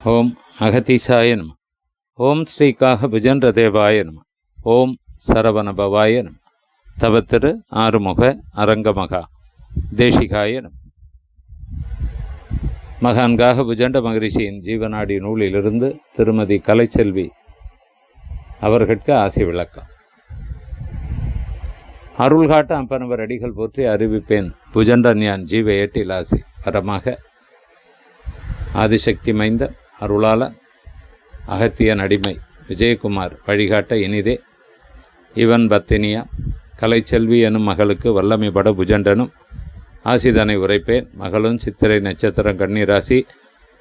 ஓம் அகதீசாய நம. ஓம் ஸ்ரீகாக புஜண்டதேவாய நம. ஓம் சரவணபவாய நம. தவத்திரு ஆறுமுக அரங்கமகா தேசிகாய நம. மகான்காக புஜண்ட மகரிஷியின் ஜீவநாடி நூலிலிருந்து திருமதி கலைச்செல்வி அவர்களுக்கு ஆசி விளக்கம். அருள்காட்ட அப்பனவர் அடிகள் போற்றி அறிவிப்பேன். புஜண்டன் யான் ஜீவ ஏட்டில் ஆசி வரமாக ஆதிசக்தி மைந்த அருளால அகத்தியன் அடிமை விஜயகுமார் வழிகாட்ட இனிதே இவன் பத்தினியா கலைச்செல்வி எனும் மகளுக்கு வல்லமைப்பட புஜண்டனும் ஆசிதனை உரைப்பேன். மகளும் சித்திரை நட்சத்திரம் கன்னிராசி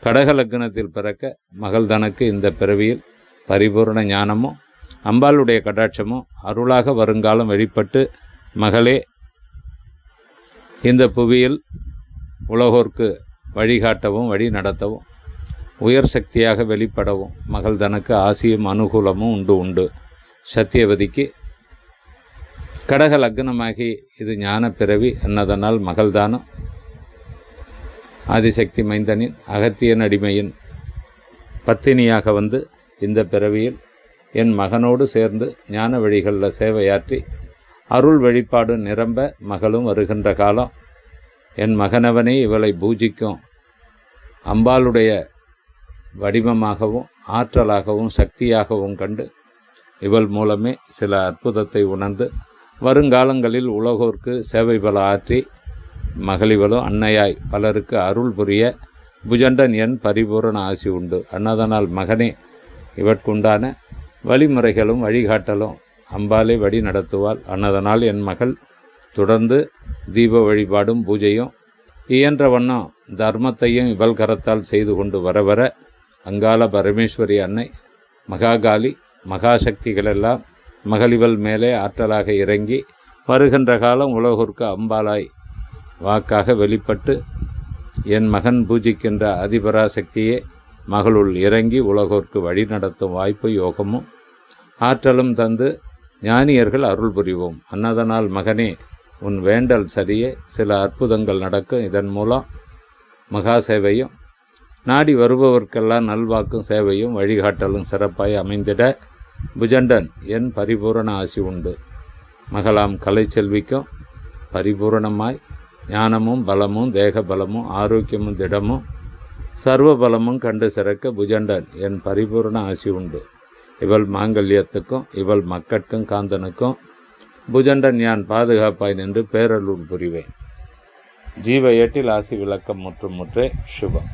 கடக லக்னத்தில் பிறக்க மகள் தனக்கு இந்த பிறவியில் பரிபூர்ண ஞானமும் அம்பாளுடைய கடாட்சமும் அருளாக வருங்காலம் வெளிப்பட்டு மகளே இந்த புவியில் உலகோர்க்கு வழிகாட்டவும் வழி நடத்தவும் உயர் சக்தியாக வெளிப்படவும் மகள் தனக்கு ஆசியும் அனுகூலமும் உண்டு. சத்தியவதிக்கு கடக லக்னமாகி இது ஞான பிறவி என்னதனால் மகள்தானும் ஆதிசக்தி மைந்தனின் அகத்தியன் அடிமையின் பத்தினியாக வந்து இந்த பிறவியில் என் மகனோடு சேர்ந்து ஞான வழிகளில் சேவையாற்றி அருள் வழிபாடு நிரம்ப மகளும் வருகின்ற காலம் என் மகனவனே இவளை பூஜிக்கும் அம்பாளுடைய வடிவமாகவும் ஆற்றலாகவும் சக்தியாகவும் கண்டு இவள் மூலமே சில அற்புதத்தை உணர்ந்து வருங்காலங்களில் உலகோர்க்கு சேவை பல ஆற்றி மகளிவளும் அன்னையாய் பலருக்கு அருள் புரிய புஜண்டன் என் பரிபூரண ஆசி உண்டு. அன்னதனால் மகனே இவற்குண்டான வழிமுறைகளும் வழிகாட்டலும் அம்பாலே வழி நடத்துவாள். அன்னதனால் என் மகள் தொடர்ந்து தீப வழிபாடும் பூஜையும் இயன்ற வண்ணம் தர்மத்தையும் இவள் கரத்தால் செய்து கொண்டு வர வர அங்காள பரமேஸ்வரி அன்னை மகாகாளி மகாசக்திகளெல்லாம் மகளிவள் மேலே ஆற்றலாக இறங்கி வருகின்ற காலம் உலகோர்க்கு அம்பாளாய் வாக்காக வெளிப்பட்டு என் மகன் பூஜிக்கின்ற அதிபராசக்தியே மகளுள் இறங்கி உலகோர்க்கு வழி நடத்தும் வாய்ப்பு யோகமும் ஆற்றலும் தந்து ஞானியர்கள் அருள் புரிவோம். அன்னதனால் மகனே உன் வேண்டல் சரியே சில அற்புதங்கள் நடக்கும். இதன் மூலம் மகா சேவையும் நாடி வருபவர்க்கெல்லாம் நல்வாக்கும் சேவையும் வழிகாட்டலும் சிறப்பாய் அமைந்திட புஜண்டன் என் பரிபூரண ஆசி உண்டு. மகளாம் கலைச்செல்விக்கும் பரிபூரணமாய் ஞானமும் பலமும் தேக பலமும் ஆரோக்கியமும் திடமும் சர்வ பலமும் கண்டு சிறக்க புஜண்டன் என் பரிபூரண ஆசி உண்டு. இவள் மாங்கல்யத்துக்கும் இவள் மக்கட்கும் காந்தனுக்கும் புஜண்டன் யான் பாதுகாப்பாய் நின்று பேரருள் புரிவேன். ஜீவ ஏட்டில் ஆசி விளக்கம் முற்றுமுற்றே சுபம்.